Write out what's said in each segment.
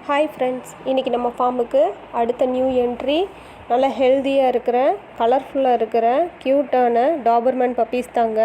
Hi friends, இன்றைக்கி நம்ம ஃபார்முக்கு அடுத்த நியூ என்ட்ரி நல்ல ஹெல்த்தியாக இருக்கிற கலர்ஃபுல்லாக இருக்கிற க்யூட்டான டாபர்மேன் பப்பீஸ் தாங்க.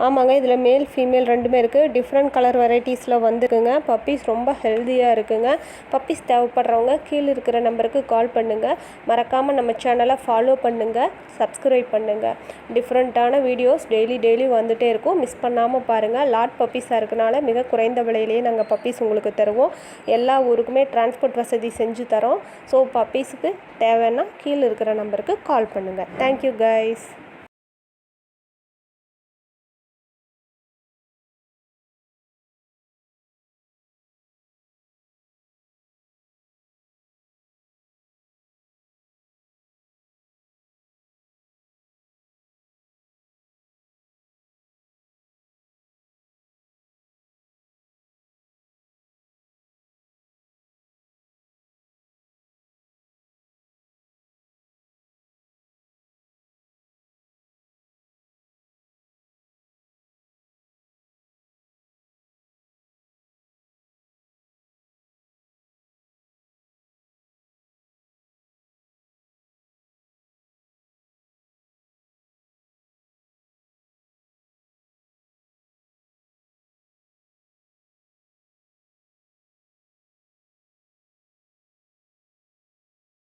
ஆமாங்க, இதில் மேல் ஃபீமேல் ரெண்டுமே இருக்குது. டிஃப்ரெண்ட் கலர் வெரைட்டிஸில் வந்துருக்குங்க. பப்பீஸ் ரொம்ப ஹெல்த்தியாக இருக்குங்க. பப்பீஸ் தேவைப்படுறவங்க கீழே இருக்கிற நம்பருக்கு கால் பண்ணுங்கள். மறக்காமல் நம்ம சேனலை ஃபாலோ பண்ணுங்கள், சப்ஸ்கிரைப் பண்ணுங்கள். டிஃப்ரெண்ட்டான வீடியோஸ் டெய்லி வந்துகிட்டே இருக்கும். மிஸ் பண்ணாமல் பாருங்கள். லாட் பப்பீஸாக இருக்கனால மிக குறைந்த விலையிலேயே நாங்கள் பப்பீஸ் உங்களுக்கு தருவோம். எல்லா ஊருக்குமே டிரான்ஸ்போர்ட் வசதி செஞ்சு தரோம். ஸோ பப்பீஸுக்கு தேவைன்னா கீழே இருக்கிற நம்பருக்கு கால் பண்ணுங்கள். Thank you guys.